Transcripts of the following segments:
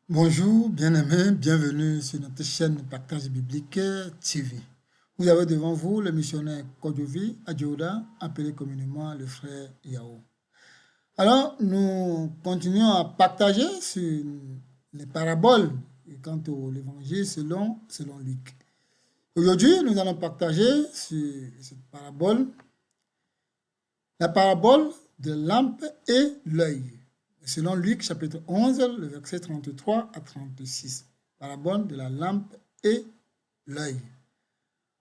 Bonjour, bien-aimés, bienvenue sur notre chaîne Partage Biblique TV. Vous avez devant vous le missionnaire Kodjovi Adjouda, appelé communément le frère Yao. Alors, nous continuons à partager sur les paraboles quant à l'évangile selon Luc. Aujourd'hui, nous allons partager sur cette parabole, la parabole de la lampe et l'œil. Selon Luc chapitre 11, le verset 33 à 36. Parabole de la lampe et l'œil.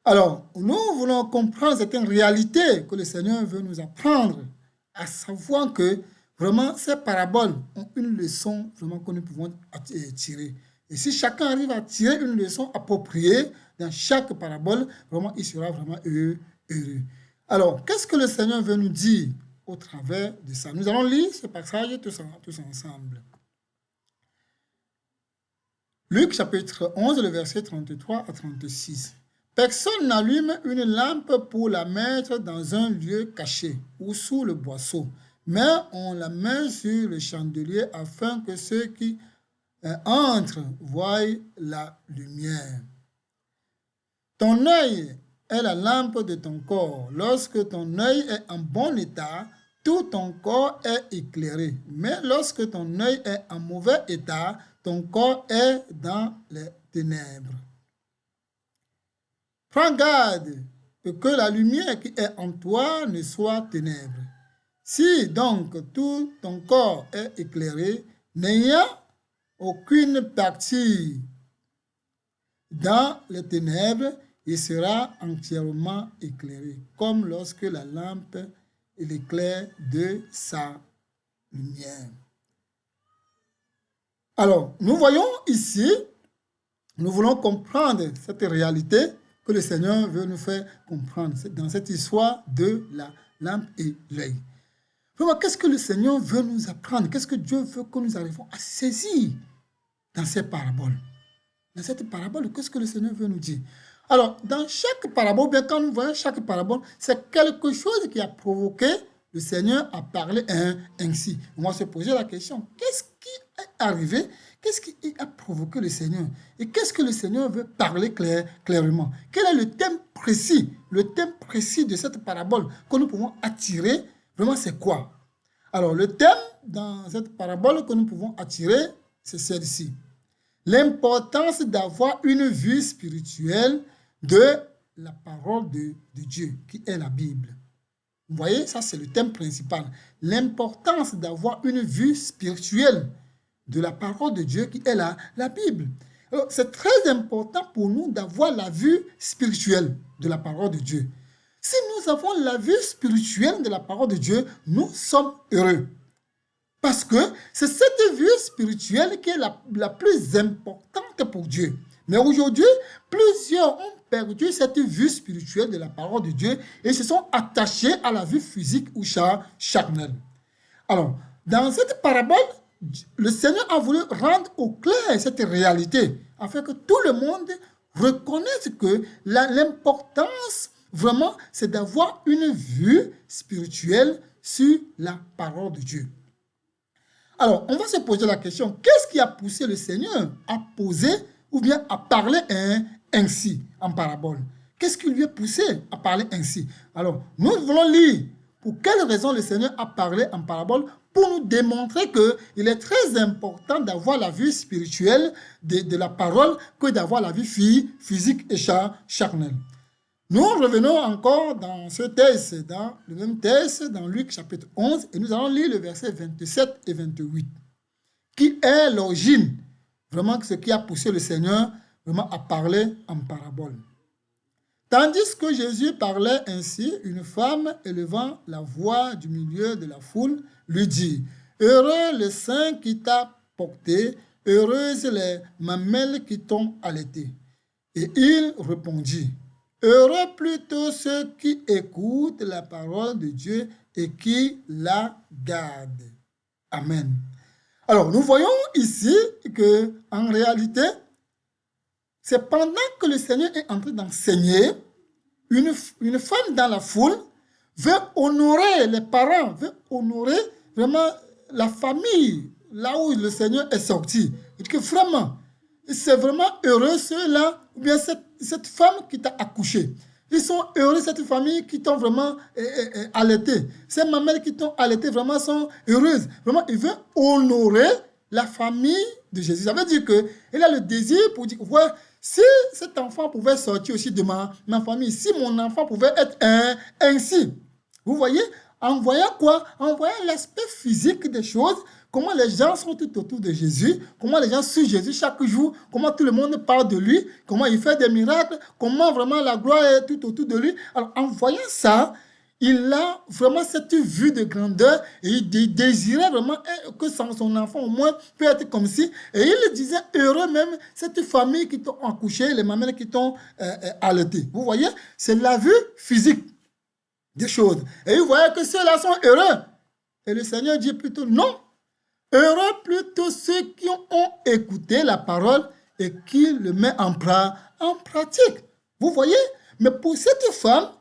Alors, nous voulons comprendre certaines réalités que le Seigneur veut nous apprendre, à savoir que vraiment ces paraboles ont une leçon vraiment que nous pouvons tirer. Et si chacun arrive à tirer une leçon appropriée dans chaque parabole, vraiment, il sera vraiment heureux. Alors, qu'est-ce que le Seigneur veut nous dire au travers de ça? Nous allons lire ce passage tous ensemble. Luc chapitre 11, le verset 33 à 36. Personne n'allume une lampe pour la mettre dans un lieu caché ou sous le boisseau, mais on la met sur le chandelier afin que ceux qui entrent voient la lumière. Ton œil est la lampe de ton corps. Lorsque ton œil est en bon état, tout ton corps est éclairé. Mais lorsque ton œil est en mauvais état, ton corps est dans les ténèbres. Prends garde que la lumière qui est en toi ne soit ténèbres. Si donc tout ton corps est éclairé, n'ayant aucune partie dans les ténèbres, il sera entièrement éclairé, comme lorsque la lampe l'éclaire de sa lumière. Alors, nous voyons ici, nous voulons comprendre cette réalité que le Seigneur veut nous faire comprendre dans cette histoire de la lampe et l'œil. Vraiment, qu'est-ce que le Seigneur veut nous apprendre? Qu'est-ce que Dieu veut que nous arrivions à saisir dans ces paraboles? Dans cette parabole, qu'est-ce que le Seigneur veut nous dire? Alors, dans chaque parabole, bien quand nous voyons chaque parabole, c'est quelque chose qui a provoqué le Seigneur à parler ainsi. On va se poser la question, qu'est-ce qui est arrivé? Qu'est-ce qui a provoqué le Seigneur? Et qu'est-ce que le Seigneur veut parler clairement? Quel est le thème précis? Le thème précis de cette parabole que nous pouvons attirer, vraiment c'est quoi? Alors, le thème dans cette parabole que nous pouvons attirer, c'est celle-ci. L'importance d'avoir une vue spirituelle de la parole de Dieu, qui est la Bible. Vous voyez, ça c'est le thème principal. L'importance d'avoir une vue spirituelle de la parole de Dieu, qui est la Bible. Alors, c'est très important pour nous d'avoir la vue spirituelle de la parole de Dieu. Si nous avons la vue spirituelle de la parole de Dieu, nous sommes heureux. Parce que c'est cette vue spirituelle qui est la plus importante pour Dieu. Mais aujourd'hui, plusieurs ont perdu cette vue spirituelle de la parole de Dieu et se sont attachés à la vue physique ou charnelle. Alors, dans cette parabole, le Seigneur a voulu rendre au clair cette réalité afin que tout le monde reconnaisse que l'importance, vraiment, c'est d'avoir une vue spirituelle sur la parole de Dieu. Alors, on va se poser la question, qu'est-ce qui a poussé le Seigneur à poser ou bien à parler ainsi en parabole? Qu'est-ce qui lui a poussé à parler ainsi? Alors, nous voulons lire pour quelle raison le Seigneur a parlé en parabole pour nous démontrer qu'il est très important d'avoir la vue spirituelle de la parole que d'avoir la vue physique et charnelle. Nous revenons encore dans ce texte, dans le même texte, dans Luc chapitre 11, et nous allons lire le verset 27 et 28, qui est l'origine, vraiment ce qui a poussé le Seigneur vraiment à parler en parabole. Tandis que Jésus parlait ainsi, une femme élevant la voix du milieu de la foule lui dit, « Heureux le sein qui t'a porté, heureuses les mamelles qui t'ont allaité. » Et il répondit, heureux plutôt ceux qui écoutent la parole de Dieu et qui la gardent. Amen. Alors, nous voyons ici que, en réalité, c'est pendant que le Seigneur est en train d'enseigner, une femme dans la foule veut honorer les parents, veut honorer vraiment la famille là où le Seigneur est sorti. Il dit que vraiment, c'est vraiment heureux ceux-là, ou bien cette femme qui t'a accouché. Ils sont heureux, cette famille qui t'ont vraiment allaité. Ces mamelles qui t'ont allaité vraiment sont heureuses. Vraiment, il veut honorer la famille de Jésus. Ça veut dire qu'il a le désir pour dire, ouais, si cet enfant pouvait sortir aussi de ma famille, si mon enfant pouvait être ainsi. Vous voyez, en voyant quoi? En voyant l'aspect physique des choses, comment les gens sont tout autour de Jésus, comment les gens suivent Jésus chaque jour, comment tout le monde parle de lui, comment il fait des miracles, comment vraiment la gloire est tout autour de lui. Alors, en voyant ça, il a vraiment cette vue de grandeur et il désirait vraiment que son enfant au moins peut être comme si. Et il disait heureux même cette famille qui t'ont accouché, les mamelles qui t'ont allaité. Vous voyez, c'est la vue physique des choses. Et il voyait que ceux-là sont heureux. Et le Seigneur dit plutôt non. Heureux plutôt ceux qui ont écouté la parole et qui le mettent en pratique. Vous voyez? Mais pour cette femme,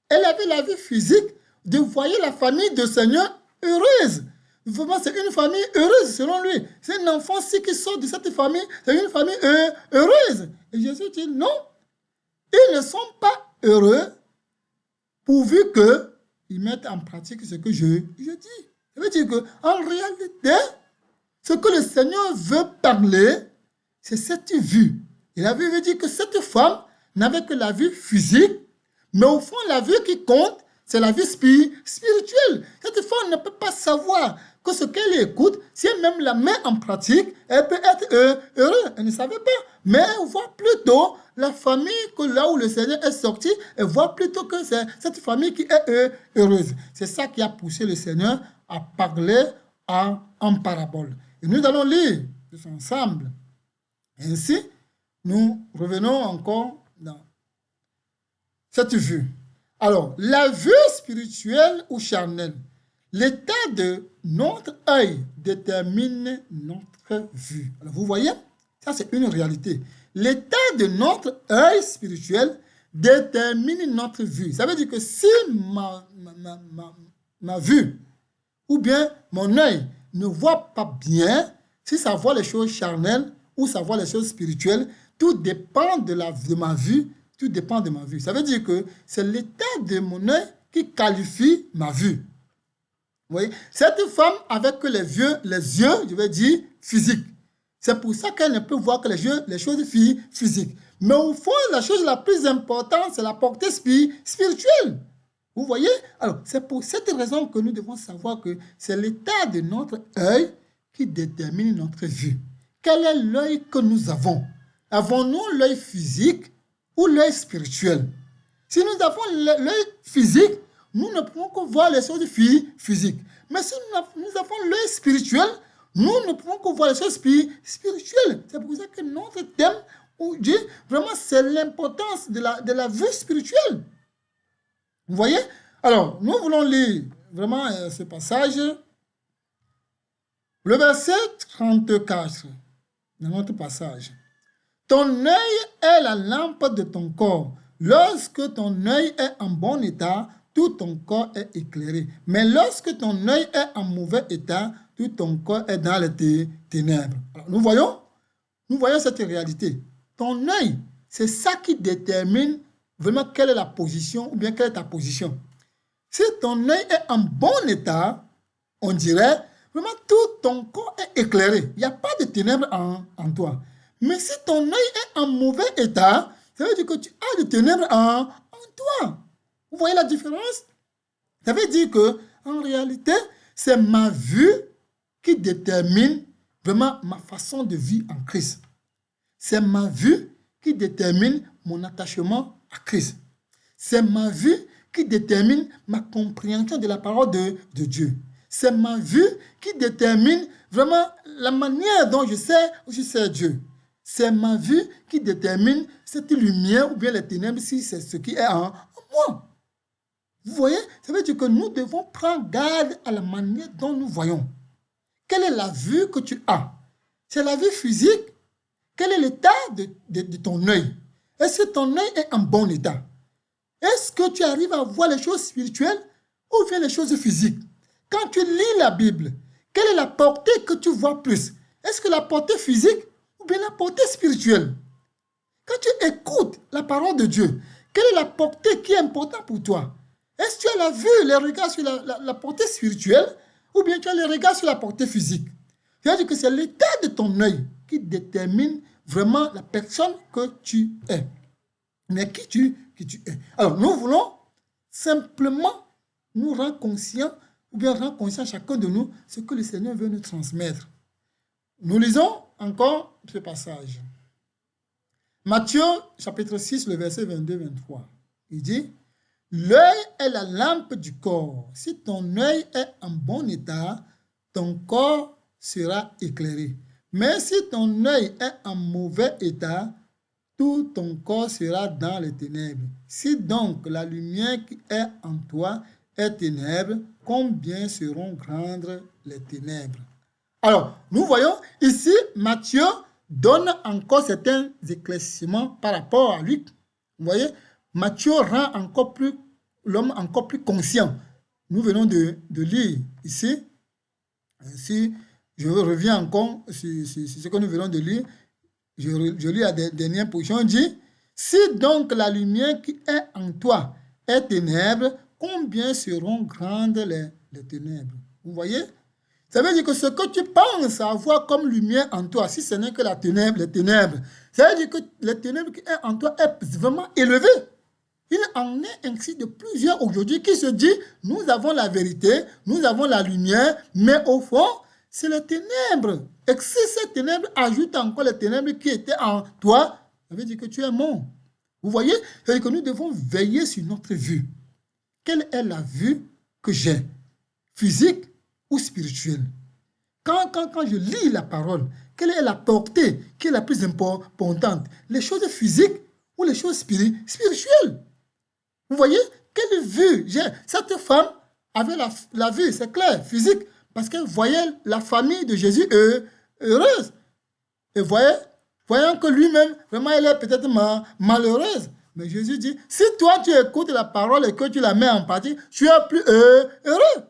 elle avait la vie physique de voir la famille du Seigneur heureuse. Vraiment, c'est une famille heureuse selon lui. C'est un enfant qui sort de cette famille, c'est une famille heureuse. Et Jésus dit non, ils ne sont pas heureux pourvu qu'ils mettent en pratique ce que je dis. Ça veut dire qu'en réalité, ce que le Seigneur veut parler, c'est cette vue. Et la vue veut dire que cette femme n'avait que la vue physique, mais au fond, la vue qui compte, c'est la vie spirituelle. Cette femme ne peut pas savoir que ce qu'elle écoute, si elle même la met en pratique, elle peut être heureuse. Elle ne savait pas. Mais elle voit plutôt la famille que là où le Seigneur est sorti, elle voit plutôt que c'est cette famille qui est heureuse. C'est ça qui a poussé le Seigneur à parler en parabole. Et nous allons lire tous ensemble. Ainsi, nous revenons encore dans cette vue. Alors, la vue spirituelle ou charnelle, l'état de notre œil détermine notre vue. Alors, vous voyez, ça c'est une réalité. L'état de notre œil spirituel détermine notre vue. Ça veut dire que si ma vue ou bien mon œil ne voit pas bien, si ça voit les choses charnelles ou ça voit les choses spirituelles, tout dépend de ma vue. Tout dépend de ma vue. Ça veut dire que c'est l'état de mon œil qui qualifie ma vue. Vous voyez? Cette femme avec les yeux, je vais dire, physiques. C'est pour ça qu'elle ne peut voir que les choses physiques. Mais au fond, la chose la plus importante, c'est la portée spirituelle. Vous voyez? Alors, c'est pour cette raison que nous devons savoir que c'est l'état de notre œil qui détermine notre vue. Quel est l'œil que nous avons? Avons-nous l'œil physique ou l'œil spirituel? Si nous avons l'œil physique, nous ne pouvons que voir les choses physiques. Mais si nous avons l'œil spirituel, nous ne pouvons que voir les choses spirituelles. C'est pour ça que notre thème, dit vraiment, c'est l'importance de la vue spirituelle. Vous voyez? Alors, nous voulons lire vraiment ce passage. Le verset 34 dans notre passage. Ton œil est la lampe de ton corps. Lorsque ton œil est en bon état, tout ton corps est éclairé. Mais lorsque ton œil est en mauvais état, tout ton corps est dans les ténèbres. Alors, nous voyons cette réalité. Ton œil, c'est ça qui détermine vraiment quelle est la position ou bien quelle est ta position. Si ton œil est en bon état, on dirait vraiment tout ton corps est éclairé. Il n'y a pas de ténèbres en toi. Mais si ton œil est en mauvais état, ça veut dire que tu as des ténèbres en toi. Vous voyez la différence? Ça veut dire que en réalité, c'est ma vue qui détermine vraiment ma façon de vivre en Christ. C'est ma vue qui détermine mon attachement à Christ. C'est ma vue qui détermine ma compréhension de la parole de Dieu. C'est ma vue qui détermine vraiment la manière dont je sais Dieu. C'est ma vue qui détermine cette lumière ou bien les ténèbres si c'est ce qui est en moi. Vous voyez, ça veut dire que nous devons prendre garde à la manière dont nous voyons. Quelle est la vue que tu as? C'est la vue physique. Quel est l'état de ton œil? Est-ce que ton œil est en bon état? Est-ce que tu arrives à voir les choses spirituelles ou bien les choses physiques? Quand tu lis la Bible, quelle est la portée que tu vois plus? Est-ce que la portée physique ou bien la portée spirituelle? Quand tu écoutes la parole de Dieu, quelle est la portée qui est importante pour toi? Est-ce que tu as la vue, les regards sur la portée spirituelle ou bien tu as les regards sur la portée physique? C'est-à-dire que c'est l'état de ton œil qui détermine vraiment la personne que tu es. Mais qui tu es. Alors, nous voulons simplement nous rendre conscients, ou bien rendre conscient chacun de nous, ce que le Seigneur veut nous transmettre. Nous lisons encore ce passage. Matthieu, chapitre 6, le verset 22-23. Il dit, « L'œil est la lampe du corps. Si ton œil est en bon état, ton corps sera éclairé. Mais si ton œil est en mauvais état, tout ton corps sera dans les ténèbres. Si donc la lumière qui est en toi est ténèbres, combien seront grandes les ténèbres? » Alors, nous voyons ici, Matthieu donne encore certains éclaircissements par rapport à lui. Vous voyez, Matthieu rend encore plus l'homme encore plus conscient. Nous venons de lire ici, si je reviens encore sur ce que nous venons de lire, je lis la dernière position, on dit, si donc la lumière qui est en toi est ténèbres, combien seront grandes les ténèbres? Vous voyez? Ça veut dire que ce que tu penses avoir comme lumière en toi, si ce n'est que les ténèbres, ça veut dire que les ténèbres qui est en toi est vraiment élevé. Il en est ainsi de plusieurs aujourd'hui qui se disent, nous avons la vérité, nous avons la lumière, mais au fond, c'est les ténèbres. Et si ces ténèbres ajoutent encore les ténèbres qui étaient en toi, ça veut dire que tu es mort. Vous voyez? Ça veut dire que nous devons veiller sur notre vue. Quelle est la vue que j'ai? Physique ou spirituelle? Quand je lis la parole, quelle est la portée qui est la plus importante? Les choses physiques ou les choses spirituelles? Vous voyez? Quelle vue j'ai? Cette femme avait la vue, c'est clair, physique, parce qu'elle voyait la famille de Jésus heureuse. Et voyant que lui-même, vraiment, elle est peut-être malheureuse. Mais Jésus dit, si toi tu écoutes la parole et que tu la mets en pratique, tu es plus heureux.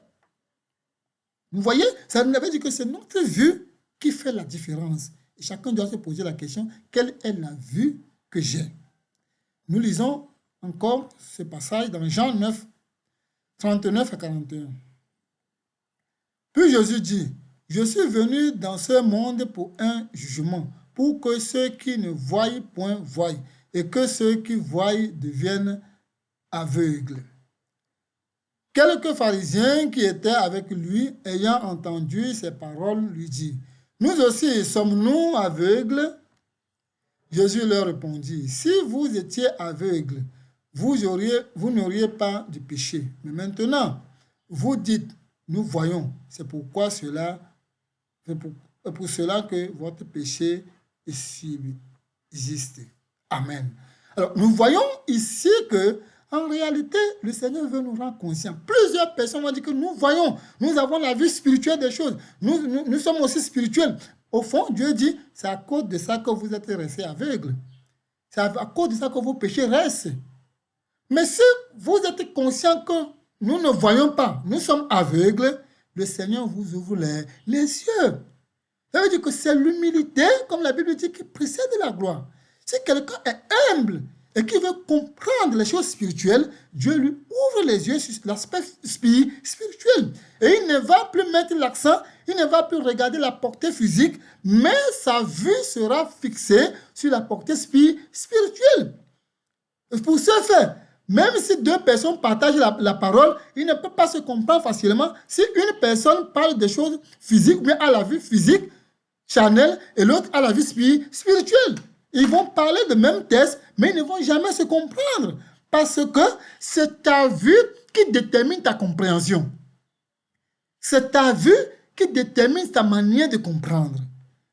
Vous voyez, ça veut dire que c'est notre vue qui fait la différence. Et chacun doit se poser la question, quelle est la vue que j'ai? Nous lisons encore ce passage dans Jean 9, 39 à 41. Puis Jésus dit, je suis venu dans ce monde pour un jugement, pour que ceux qui ne voient point voient, et que ceux qui voient deviennent aveugles. Quelques pharisiens qui étaient avec lui, ayant entendu ces paroles, lui dirent, nous aussi sommes-nous aveugles? Jésus leur répondit, si vous étiez aveugles, vous n'auriez pas de péché. Mais maintenant, vous dites, nous voyons. C'est pour cela que votre péché existe. Amen. Alors, nous voyons ici que, en réalité, le Seigneur veut nous rendre conscients. Plusieurs personnes vont dire que nous voyons, nous avons la vue spirituelle des choses. Nous sommes aussi spirituels. Au fond, Dieu dit, c'est à cause de ça que vous êtes restés aveugles. C'est à cause de ça que vos péchés restent. Mais si vous êtes conscient que nous ne voyons pas, nous sommes aveugles, le Seigneur vous ouvre les yeux. Ça veut dire que c'est l'humilité, comme la Bible dit, qui précède la gloire. Si quelqu'un est humble et qui veut comprendre les choses spirituelles, Dieu lui ouvre les yeux sur l'aspect spirituel. Et il ne va plus mettre l'accent, il ne va plus regarder la portée physique, mais sa vue sera fixée sur la portée spirituelle. Pour ce faire, même si deux personnes partagent la parole, ils ne peuvent pas se comprendre facilement. Si une personne parle des choses physiques, ou bien à la vue physique, charnelle, et l'autre à la vue spirituelle. Ils vont parler de même texte, mais ils ne vont jamais se comprendre. Parce que c'est ta vue qui détermine ta compréhension. C'est ta vue qui détermine ta manière de comprendre.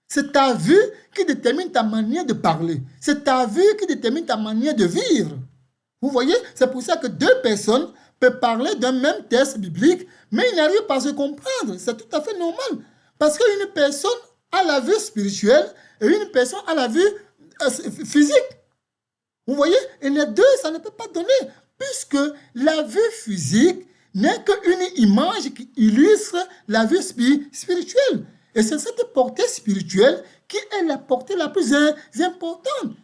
C'est ta vue qui détermine ta manière de parler. C'est ta vue qui détermine ta manière de vivre. Vous voyez, c'est pour ça que deux personnes peuvent parler d'un même texte biblique, mais ils n'arrivent pas à se comprendre. C'est tout à fait normal. Parce qu'une personne a la vue spirituelle et une personne a la vue physique. Vous voyez, et les deux, ça ne peut pas donner. Puisque la vue physique n'est qu'une image qui illustre la vie spirituelle. Et c'est cette portée spirituelle qui est la portée la plus importante.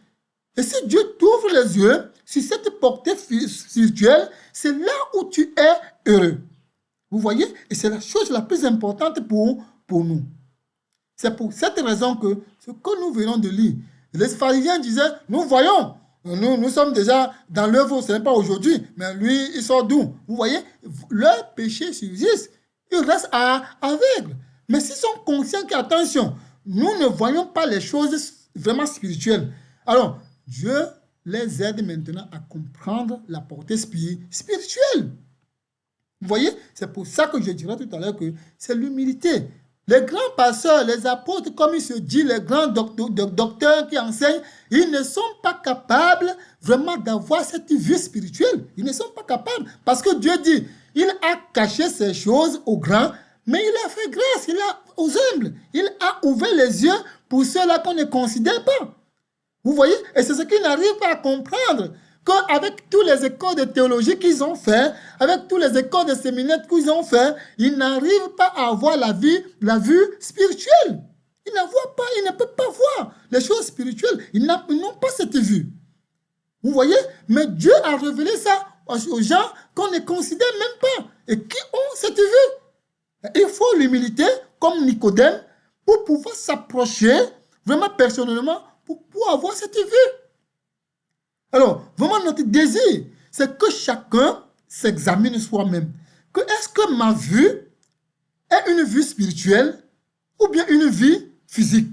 Et si Dieu t'ouvre les yeux sur cette portée spirituelle, c'est là où tu es heureux. Vous voyez? Et c'est la chose la plus importante pour nous. C'est pour cette raison que ce que nous venons de lire, les pharisiens disaient, nous voyons, nous sommes déjà dans l'œuvre, ce n'est pas aujourd'hui, mais lui, il sort d'où? Vous voyez? Leur péché subsiste, ils restent aveugles. Mais s'ils sont conscients qu'attention, nous ne voyons pas les choses vraiment spirituelles. Alors, Dieu les aide maintenant à comprendre la portée spirituelle. Vous voyez, c'est pour ça que je dirais tout à l'heure que c'est l'humilité. Les grands pasteurs, les apôtres, comme il se dit, les grands docteurs qui enseignent, ils ne sont pas capables vraiment d'avoir cette vie spirituelle. Ils ne sont pas capables. Parce que Dieu dit, il a caché ces choses aux grands, mais il a fait grâce, il a aux humbles. Il a ouvert les yeux pour ceux-là qu'on ne considère pas. Vous voyez? Et c'est ce qu'ils n'arrivent pas à comprendre. Qu'avec toutes les écoles de théologie qu'ils ont fait, avec toutes les écoles de séminaires qu'ils ont fait, ils n'arrivent pas à avoir la vue spirituelle. Ils ne voient pas, ils ne peuvent pas voir les choses spirituelles. Ils n'ont pas cette vue. Vous voyez? Mais Dieu a révélé ça aux gens qu'on ne considère même pas et qui ont cette vue. Il faut l'humilité, comme Nicodème, pour pouvoir s'approcher vraiment personnellement pour avoir cette vue. Alors, vraiment notre désir, c'est que chacun s'examine soi-même. Que est-ce que ma vue est une vue spirituelle ou bien une vie physique?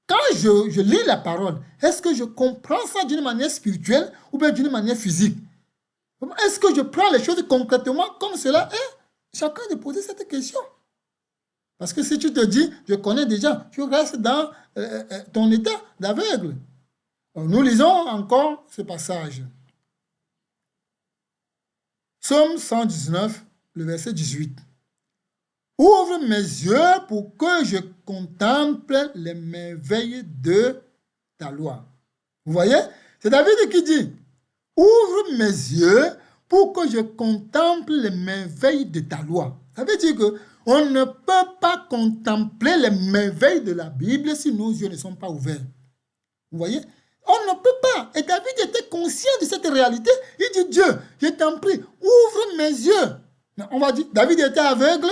Quand je lis la parole, est-ce que je comprends ça d'une manière spirituelle ou bien d'une manière physique? Est-ce que je prends les choses concrètement comme cela est? Chacun de poser cette question. Parce que si tu te dis, je connais déjà, tu restes dans ton état d'aveugle. Nous lisons encore ce passage. Psaume 119, le verset 18. Ouvre mes yeux pour que je contemple les merveilles de ta loi. Vous voyez? C'est David qui dit, ouvre mes yeux pour que je contemple les merveilles de ta loi. Ça veut dire qu'on ne peut pas contempler les merveilles de la Bible si nos yeux ne sont pas ouverts. Vous voyez? On ne peut pas. Et David était conscient de cette réalité. Il dit, Dieu, je t'en prie, ouvre mes yeux. Mais on va dire, David était aveugle?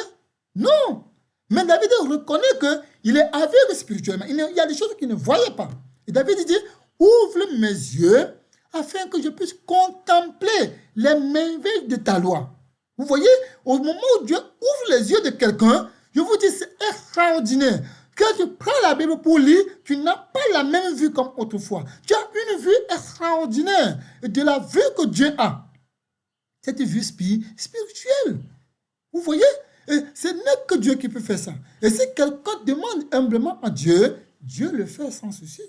Non. Mais David reconnaît qu'il est aveugle spirituellement. Il y a des choses qu'il ne voyait pas. Et David dit, ouvre mes yeux afin que je puisse contempler les merveilles de ta loi. Vous voyez, au moment où Dieu ouvre les yeux de quelqu'un, je vous dis, c'est extraordinaire. Quand tu prends la Bible pour lire, tu n'as pas la même vue comme autrefois. Tu as une vue extraordinaire de la vue que Dieu a. Cette vue spirituelle. Vous voyez? Et ce n'est que Dieu qui peut faire ça. Et si quelqu'un demande humblement à Dieu, Dieu le fait sans souci.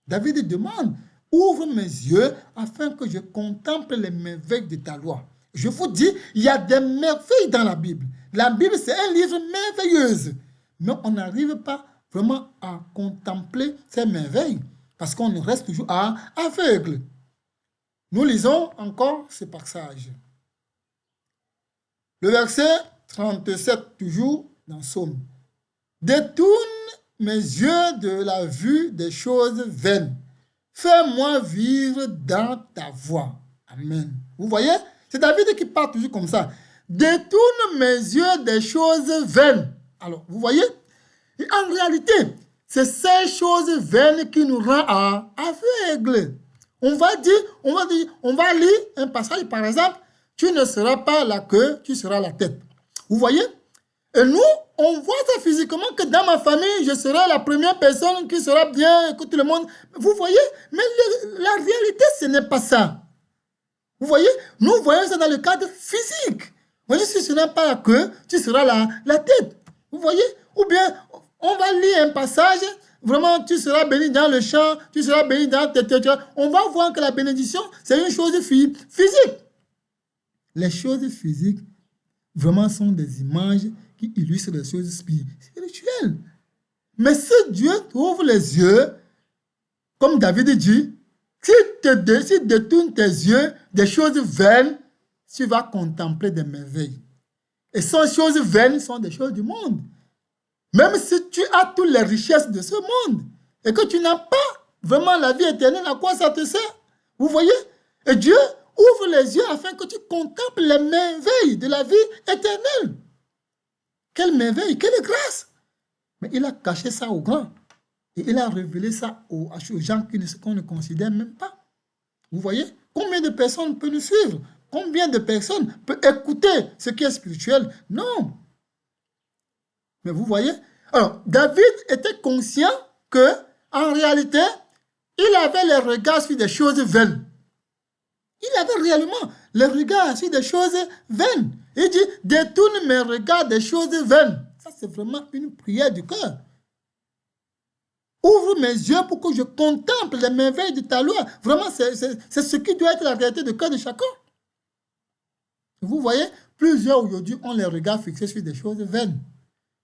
David demande, ouvre mes yeux afin que je contemple les merveilles de ta loi. Je vous dis, il y a des merveilles dans la Bible. La Bible, c'est un livre merveilleux. Mais on n'arrive pas vraiment à contempler ces merveilles parce qu'on reste toujours aveugle. Nous lisons encore ce passage. Le verset 37, toujours dans Psaume. Détourne mes yeux de la vue des choses vaines. Fais-moi vivre dans ta voie. Amen. Vous voyez? C'est David qui parle toujours comme ça. Détourne mes yeux des choses vaines. Alors, vous voyez? Et en réalité, c'est ces choses vaines qui nous rendent aveugles. On va lire un passage, par exemple, tu ne seras pas la queue, tu seras la tête. Vous voyez? Et nous, on voit ça physiquement que dans ma famille, je serai la première personne qui sera bien, que tout le monde... Vous voyez? Mais la réalité, ce n'est pas ça. Vous voyez? Nous voyons ça dans le cadre physique. Vous voyez, si ce n'est pas la queue, tu seras la tête. Vous voyez? Ou bien, on va lire un passage, vraiment, tu seras béni dans le champ, tu seras béni dans tes terres. On va voir que la bénédiction, c'est une chose physique. Les choses physiques, vraiment, sont des images qui illustrent les choses spirituelles. Mais si Dieu t'ouvre les yeux, comme David dit, si tu détournes tes yeux des choses vaines, tu vas contempler des merveilles. Et ces choses vaines sont des choses du monde. Même si tu as toutes les richesses de ce monde et que tu n'as pas vraiment la vie éternelle, à quoi ça te sert? Vous voyez? Et Dieu ouvre les yeux afin que tu contemples les merveilles de la vie éternelle. Quelle merveille, quelle grâce! Mais il a caché ça aux grands. Et il a révélé ça aux gens qu'on ne considère même pas. Vous voyez? Combien de personnes peuvent nous suivre? Combien de personnes peuvent écouter ce qui est spirituel? Non. Mais vous voyez? Alors, David était conscient que, en réalité, il avait les regards sur des choses vaines. Il avait réellement les regards sur des choses vaines. Il dit, détourne mes regards des choses vaines. Ça, c'est vraiment une prière du cœur. Ouvre mes yeux pour que je contemple les merveilles de ta loi. Vraiment, c'est ce qui doit être la réalité de cœur de chacun. Vous voyez, plusieurs aujourd'hui ont les regards fixés sur des choses vaines.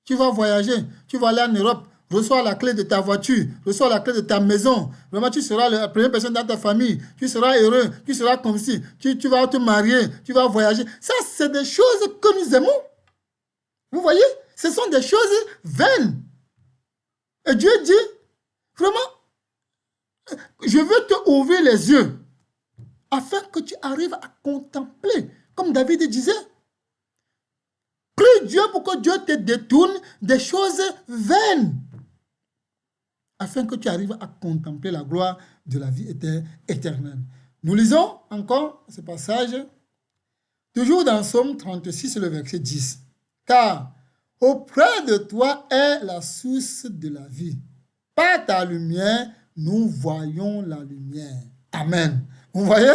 Tu vas voyager, tu vas aller en Europe, reçois la clé de ta voiture, reçois la clé de ta maison. Vraiment, tu seras la première personne dans ta famille. Tu seras heureux, tu seras comme si. Tu vas te marier, tu vas voyager. Ça, c'est des choses que nous aimons. Vous voyez, ce sont des choses vaines. Et Dieu dit, vraiment, je veux te ouvrir les yeux afin que tu arrives à contempler, comme David disait. Prie Dieu pour que Dieu te détourne des choses vaines, afin que tu arrives à contempler la gloire de la vie éternelle. Nous lisons encore ce passage, toujours dans Psaume 36, le verset 10. Car auprès de toi est la source de la vie. Par ta lumière, nous voyons la lumière. Amen. Vous voyez?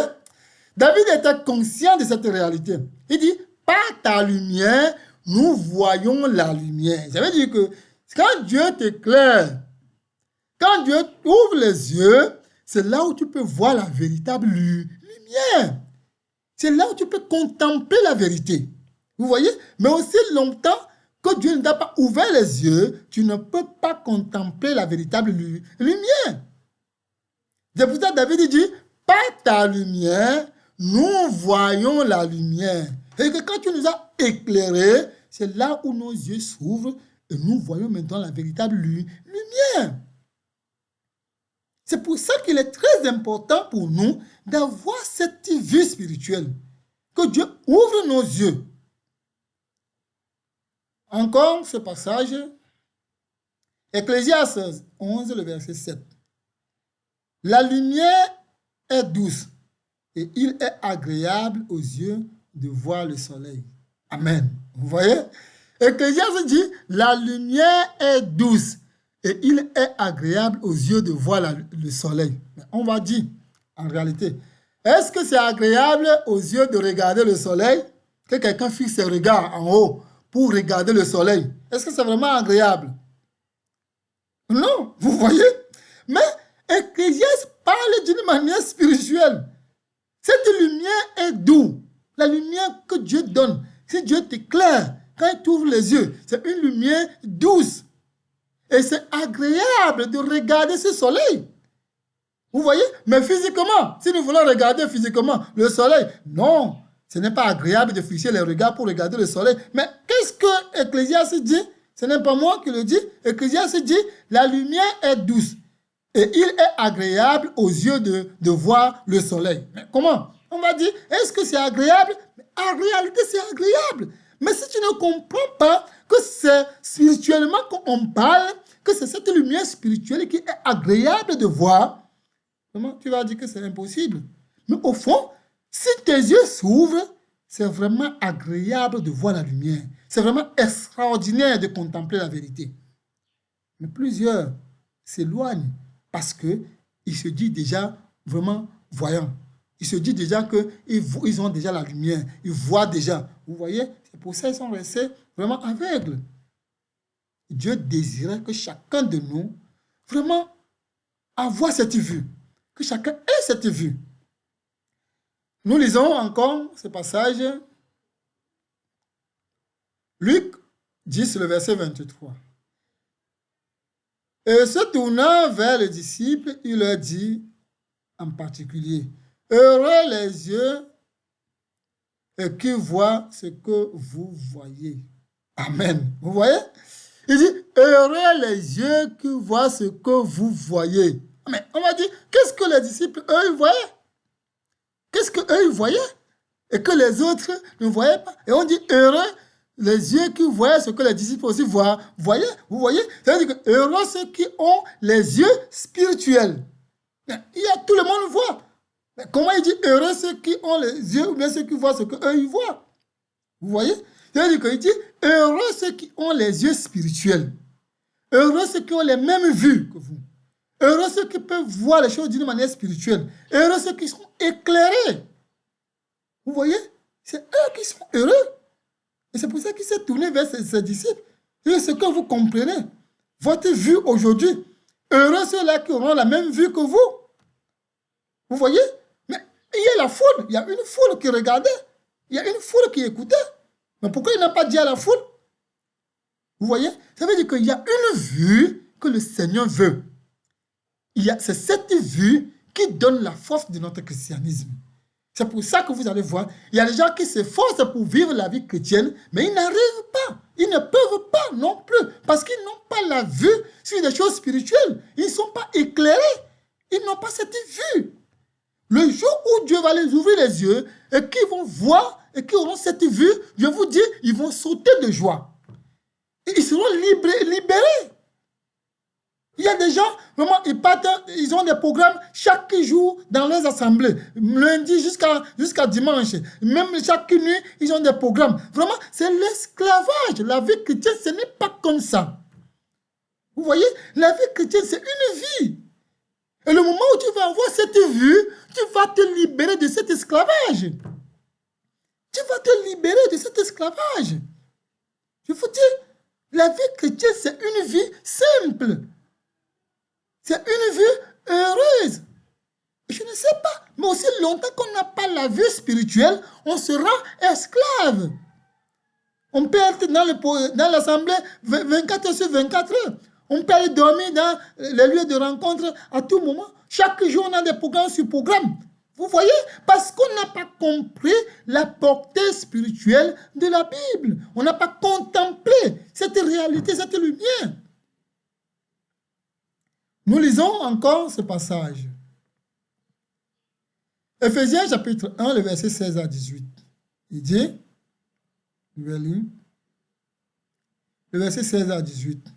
David était conscient de cette réalité. Il dit, par ta lumière, nous voyons la lumière. Ça veut dire que quand Dieu t'éclaire, quand Dieu ouvre les yeux, c'est là où tu peux voir la véritable lumière. C'est là où tu peux contempler la vérité. Vous voyez? Mais aussi longtemps que Dieu ne t'a pas ouvert les yeux, tu ne peux pas contempler la véritable lumière. C'est pour ça que David dit, par ta lumière, nous voyons la lumière. Et que quand tu nous as éclairés, c'est là où nos yeux s'ouvrent et nous voyons maintenant la véritable lumière. C'est pour ça qu'il est très important pour nous d'avoir cette vue spirituelle. Que Dieu ouvre nos yeux. Encore ce passage, Ecclésiaste 11, le verset 7. La lumière est douce et il est agréable aux yeux de voir le soleil. Amen. Vous voyez? Ecclésiaste dit, la lumière est douce et il est agréable aux yeux de voir le soleil. Mais on va dire, en réalité, est-ce que c'est agréable aux yeux de regarder le soleil? Que quelqu'un fixe ses regards en haut pour regarder le soleil. Est-ce que c'est vraiment agréable? Non, vous voyez? Mais Ecclésiaste parle d'une manière spirituelle. Cette lumière est douce. La lumière que Dieu donne, si Dieu t'éclaire, quand il t'ouvre les yeux, c'est une lumière douce. Et c'est agréable de regarder ce soleil. Vous voyez? Mais physiquement, si nous voulons regarder physiquement le soleil, non, ce n'est pas agréable de fixer les regards pour regarder le soleil. Mais qu'est-ce que Ecclésiaste dit? Ce n'est pas moi qui le dis. Ecclésiaste dit, la lumière est douce. Et il est agréable aux yeux de voir le soleil. Mais comment? On va dire, est-ce que c'est agréable? En réalité, c'est agréable. Mais si tu ne comprends pas que c'est spirituellement qu'on parle, que c'est cette lumière spirituelle qui est agréable de voir, comment tu vas dire que c'est impossible? Mais au fond, si tes yeux s'ouvrent, c'est vraiment agréable de voir la lumière. C'est vraiment extraordinaire de contempler la vérité. Mais plusieurs s'éloignent parce qu'ils se disent déjà vraiment voyants. Ils se disent déjà qu'ils ont déjà la lumière. Ils voient déjà. Vous voyez? C'est pour ça qu'ils sont restés vraiment aveugles. Dieu désirait que chacun de nous vraiment avoir cette vue. Que chacun ait cette vue. Nous lisons encore ce passage. Luc 10, le verset 23. Et se tournant vers les disciples, il leur dit en particulier, heureux les yeux et qui voient ce que vous voyez. Amen. Vous voyez? Il dit, heureux les yeux qui voient ce que vous voyez. Mais on va dire, qu'est-ce que les disciples, eux, ils voyaient? Qu'est-ce qu'eux, ils voyaient? Et que les autres ne voyaient pas. Et on dit, heureux les yeux qui voient ce que les disciples aussi voient. Voyez? Vous voyez? Ça veut dire que heureux ceux qui ont les yeux spirituels. Tout le monde voit. Mais comment il dit heureux ceux qui ont les yeux ou bien ceux qui voient ce qu'eux, ils voient? Vous voyez? C'est-à-dire qu'il dit heureux ceux qui ont les yeux spirituels. Heureux ceux qui ont les mêmes vues que vous. Heureux ceux qui peuvent voir les choses d'une manière spirituelle. Heureux ceux qui sont éclairés. Vous voyez? C'est eux qui sont heureux. Et c'est pour ça qu'il s'est tourné vers ses disciples. C'est ce que vous comprenez. Votre vue aujourd'hui. Heureux ceux-là qui auront la même vue que vous. Vous voyez? Mais il y a la foule. Il y a une foule qui regardait. Il y a une foule qui écoutait. Mais pourquoi il n'a pas dit à la foule? Vous voyez? Ça veut dire qu'il y a une vue que le Seigneur veut. C'est cette vue qui donne la force de notre christianisme. C'est pour ça que vous allez voir, il y a des gens qui s'efforcent pour vivre la vie chrétienne, mais ils n'arrivent pas. Ils ne peuvent pas non plus, parce qu'ils n'ont pas la vue sur des choses spirituelles. Ils ne sont pas éclairés. Ils n'ont pas cette vue. Le jour où Dieu va les ouvrir les yeux et qu'ils vont voir et qu'ils auront cette vue, je vous dis, ils vont sauter de joie. Ils seront libérés. Il y a des gens, vraiment, ils partent, ils ont des programmes chaque jour dans les assemblées, lundi jusqu'à dimanche. Même chaque nuit, ils ont des programmes. Vraiment, c'est l'esclavage. La vie chrétienne, ce n'est pas comme ça. Vous voyez, la vie chrétienne, c'est une vie. Et le moment où tu vas avoir cette vue, tu vas te libérer de cet esclavage. Tu vas te libérer de cet esclavage. Je vous dis, la vie chrétienne, c'est une vie simple. C'est une vie heureuse. Je ne sais pas, mais aussi longtemps qu'on n'a pas la vie spirituelle, on sera esclave. On peut être dans l'assemblée 24 heures sur 24 heures. On peut aller dormir dans les lieux de rencontre à tout moment. Chaque jour, on a des programmes sur programme. Vous voyez? Parce qu'on n'a pas compris la portée spirituelle de la Bible. On n'a pas contemplé cette réalité, cette lumière. Nous lisons encore ce passage. Éphésiens chapitre 1, le verset 16 à 18. Il dit, je vais lire, le verset 16 à 18.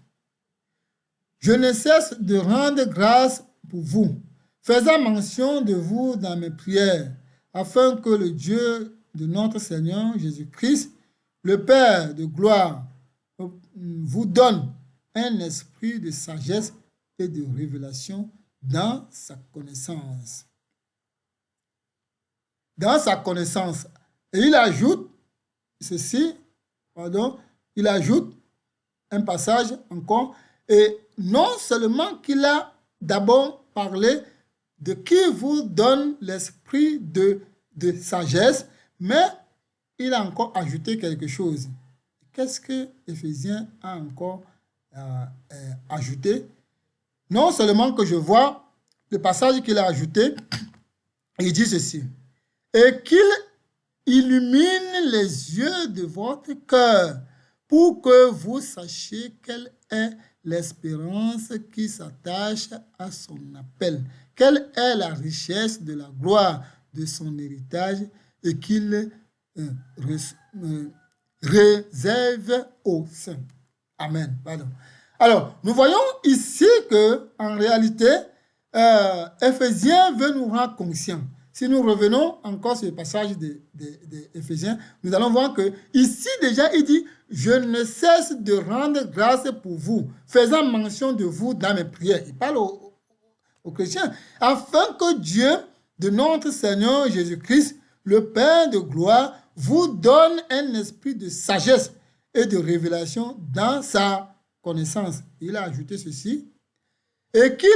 Je ne cesse de rendre grâce pour vous, faisant mention de vous dans mes prières, afin que le Dieu de notre Seigneur Jésus-Christ, le Père de gloire, vous donne un esprit de sagesse et de révélation dans sa connaissance. Dans sa connaissance. Et il ajoute ceci, il ajoute un passage encore, et non seulement qu'il a d'abord parlé de qui vous donne l'esprit de sagesse, mais il a encore ajouté quelque chose. Qu'est-ce que Éphésiens a encore ajouté? Non seulement que je vois le passage qu'il a ajouté, il dit ceci, et qu'il illumine les yeux de votre cœur pour que vous sachiez quelle est l'espérance qui s'attache à son appel, quelle est la richesse de la gloire de son héritage et qu'il réserve aux saints. Amen. Pardon. Alors, nous voyons ici que, en réalité, Éphésiens veut nous rendre conscients. Si nous revenons encore sur le passage d'Éphésiens, nous allons voir que ici déjà, il dit, je ne cesse de rendre grâce pour vous, faisant mention de vous dans mes prières. Il parle aux chrétiens, afin que Dieu de notre Seigneur Jésus-Christ, le Père de gloire, vous donne un esprit de sagesse et de révélation dans sa connaissance. Il a ajouté ceci, et qu'il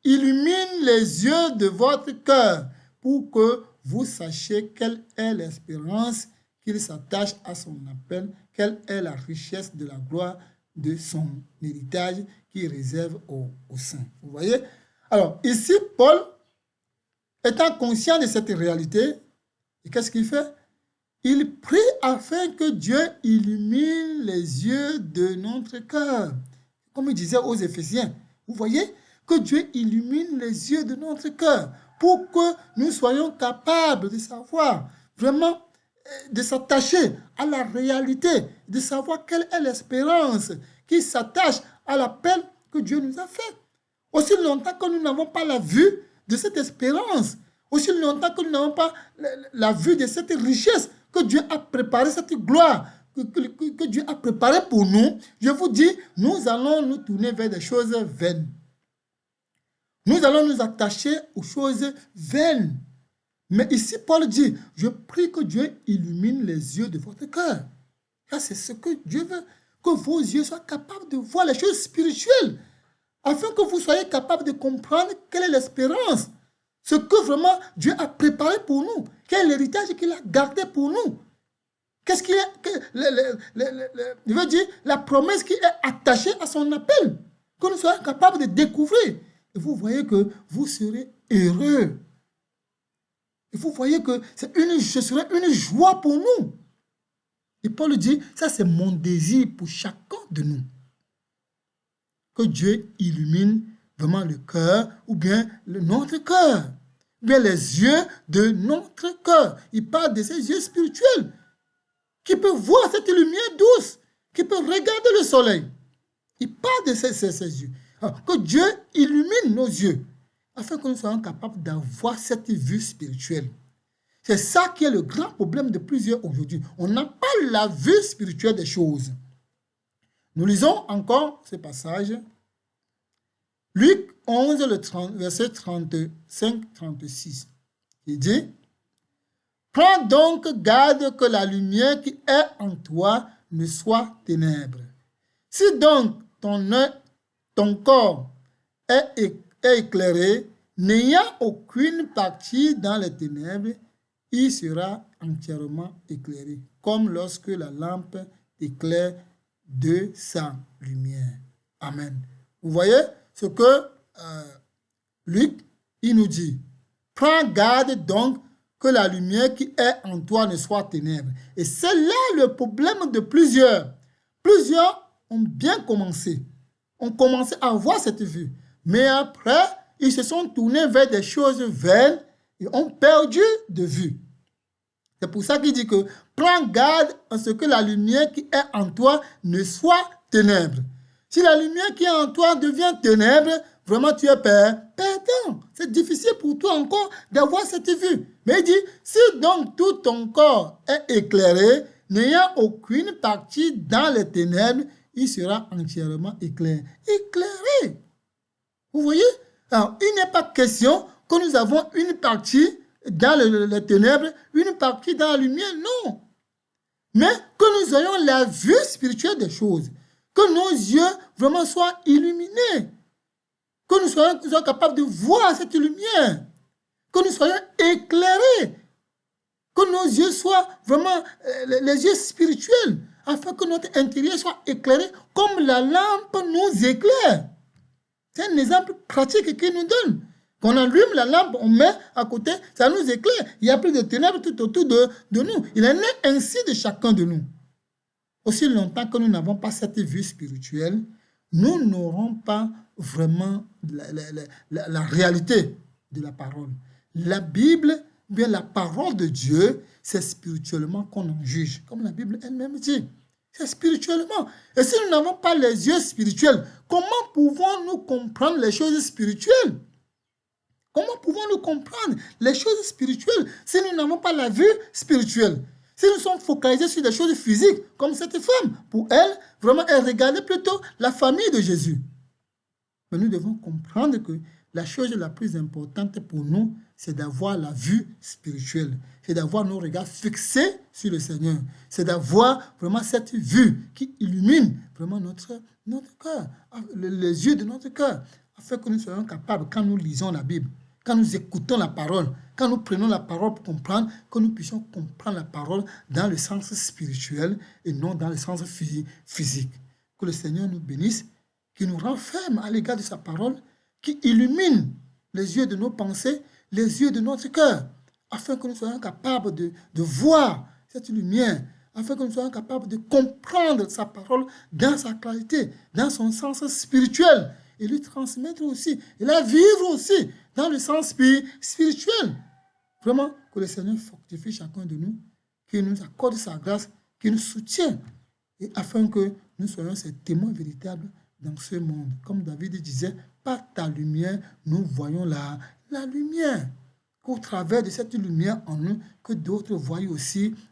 illumine les yeux de votre cœur pour que vous sachiez quelle est l'espérance qu'il s'attache à son appel, quelle est la richesse de la gloire de son héritage qu'il réserve aux saints. Vous voyez? Alors, ici, Paul, étant conscient de cette réalité, qu'est-ce qu'il fait? Il prie afin que Dieu illumine les yeux de notre cœur. Comme il disait aux Éphésiens, vous voyez, que Dieu illumine les yeux de notre cœur pour que nous soyons capables de savoir vraiment, de s'attacher à la réalité, de savoir quelle est l'espérance qui s'attache à l'appel que Dieu nous a fait. Aussi longtemps que nous n'avons pas la vue de cette espérance, aussi longtemps que nous n'avons pas la vue de cette richesse que Dieu a préparé, cette gloire que Dieu a préparée pour nous, je vous dis, nous allons nous tourner vers des choses vaines. Nous allons nous attacher aux choses vaines. Mais ici, Paul dit, je prie que Dieu illumine les yeux de votre cœur. Ça, c'est ce que Dieu veut, que vos yeux soient capables de voir les choses spirituelles, afin que vous soyez capables de comprendre quelle est l'espérance, ce que vraiment Dieu a préparé pour nous, quel est l'héritage qu'il a gardé pour nous. Qu'est-ce qu'il est, je veux dire, la promesse qui est attachée à son appel, que nous soyons capables de découvrir. Et vous voyez que vous serez heureux. Et vous voyez que ce serait une joie pour nous. Et Paul dit, ça c'est mon désir pour chacun de nous. Que Dieu illumine vraiment le cœur, ou bien notre cœur, ou bien les yeux de notre cœur. Il parle de ces yeux spirituels, qui peuvent voir cette lumière douce, qui peuvent regarder le soleil. Il parle de ces yeux. Alors, que Dieu illumine nos yeux, afin que nous soyons capables d'avoir cette vue spirituelle. C'est ça qui est le grand problème de plusieurs aujourd'hui. On n'a pas la vue spirituelle des choses. Nous lisons encore ce passage. Luc 11, verset 35-36. Il dit, « Prends donc garde que la lumière qui est en toi ne soit ténèbres. Si donc ton corps est éclairé, n'ayant aucune partie dans les ténèbres, il sera entièrement éclairé, comme lorsque la lampe éclaire de sa lumière. » Amen. Vous voyez ce que Luc, il nous dit. Prends garde donc que la lumière qui est en toi ne soit ténèbres. Et c'est là le problème de plusieurs. Plusieurs ont bien commencé. Ont commencé à avoir cette vue. Mais après, ils se sont tournés vers des choses vaines et ont perdu de vue. C'est pour ça qu'il dit que prends garde à ce que la lumière qui est en toi ne soit ténèbres. Si la lumière qui est en toi devient ténèbres, vraiment tu es perdant. C'est difficile pour toi encore d'avoir cette vue. Mais il dit, si donc tout ton corps est éclairé, n'ayant aucune partie dans les ténèbres, il sera entièrement éclairé. Éclairé. Vous voyez? Alors, il n'est pas question que nous avons une partie dans les ténèbres, une partie dans la lumière, non. Mais que nous ayons la vue spirituelle des choses, que nos yeux vraiment soient illuminés, que nous soyons capables de voir cette lumière, que nous soyons éclairés, que nos yeux soient vraiment les yeux spirituels, afin que notre intérieur soit éclairé comme la lampe nous éclaire. C'est un exemple pratique qu'il nous donne. Quand on allume la lampe, on met à côté, ça nous éclaire. Il n'y a plus de ténèbres tout autour de nous. Il en est ainsi de chacun de nous. Aussi longtemps que nous n'avons pas cette vue spirituelle, nous n'aurons pas vraiment la réalité de la parole. La Bible, bien la parole de Dieu, c'est spirituellement qu'on en juge, comme la Bible elle-même dit. C'est spirituellement. Et si nous n'avons pas les yeux spirituels, comment pouvons-nous comprendre les choses spirituelles? Comment pouvons-nous comprendre les choses spirituelles si nous n'avons pas la vue spirituelle? Si nous sommes focalisés sur des choses physiques, comme cette femme, pour elle, vraiment, elle regardait plutôt la famille de Jésus. Mais nous devons comprendre que la chose la plus importante pour nous, c'est d'avoir la vue spirituelle. C'est d'avoir nos regards fixés sur le Seigneur. C'est d'avoir vraiment cette vue qui illumine vraiment notre cœur, les yeux de notre cœur, afin que nous soyons capables, quand nous lisons la Bible, quand nous écoutons la parole, quand nous prenons la parole pour comprendre, que nous puissions comprendre la parole dans le sens spirituel et non dans le sens physique. Que le Seigneur nous bénisse, qu'il nous renferme à l'égard de sa parole, qui illumine les yeux de nos pensées, les yeux de notre cœur, afin que nous soyons capables de voir cette lumière, afin que nous soyons capables de comprendre sa parole dans sa clarté, dans son sens spirituel, et lui transmettre aussi, et la vivre aussi dans le sens spirituel. Vraiment, que le Seigneur fortifie chacun de nous, qu'il nous accorde sa grâce, qu'il nous soutienne, et afin que nous soyons ses témoins véritables dans ce monde. Comme David disait, par ta lumière, nous voyons la lumière. Qu'au travers de cette lumière en nous, que d'autres voient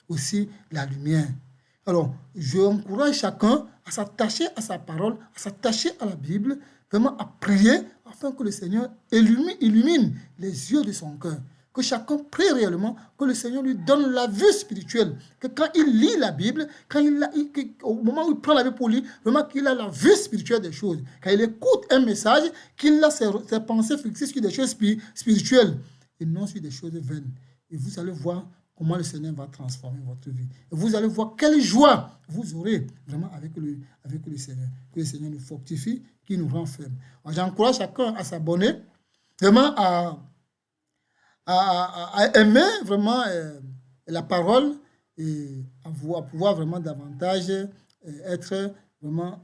aussi la lumière. Alors, je encourage chacun à s'attacher à sa parole, à s'attacher à la Bible, vraiment à prier afin que le Seigneur illumine les yeux de son cœur. Que chacun prie réellement, que le Seigneur lui donne la vue spirituelle. Que quand il lit la Bible, au moment où il prend la Bible pour lire, vraiment qu'il a la vue spirituelle des choses. Quand il écoute un message, qu'il a ses pensées fixées sur des choses spirituelles et non sur des choses vaines. Et vous allez voir comment le Seigneur va transformer votre vie. Et vous allez voir quelle joie vous aurez vraiment avec le Seigneur. Que le Seigneur nous fortifie, qu'il nous rend fermes. J'encourage chacun à s'abonner, vraiment à aimer vraiment la parole et à pouvoir vraiment davantage être vraiment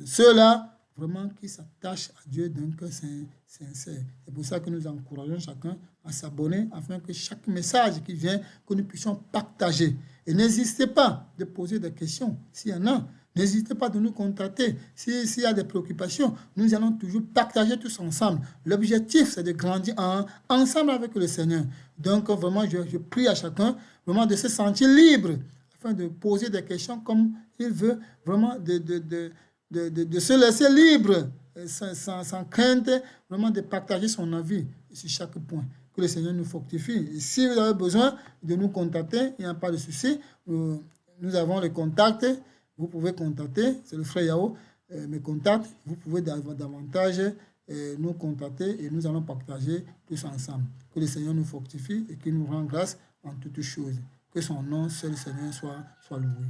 ceux-là vraiment qui s'attachent à Dieu d'un cœur sincère. C'est pour ça que nous encourageons chacun à s'abonner afin que chaque message qui vient, que nous puissions partager. Et n'hésitez pas de poser des questions s'il y en a. N'hésitez pas de nous contacter. S'il y a des préoccupations, nous allons toujours partager tous ensemble. L'objectif, c'est de grandir ensemble avec le Seigneur. Donc, vraiment, je prie à chacun vraiment de se sentir libre afin de poser des questions comme il veut, vraiment de se laisser libre, sans crainte, vraiment de partager son avis sur chaque point. Que le Seigneur nous fortifie. Et si vous avez besoin de nous contacter, il n'y a pas de souci. Nous avons le contact. Vous pouvez contacter, c'est le frère Yao, mes contacts. Vous pouvez davantage nous contacter et nous allons partager tous ensemble. Que le Seigneur nous fortifie et qu'il nous rende grâce en toutes choses. Que son nom, seul Seigneur, soit loué.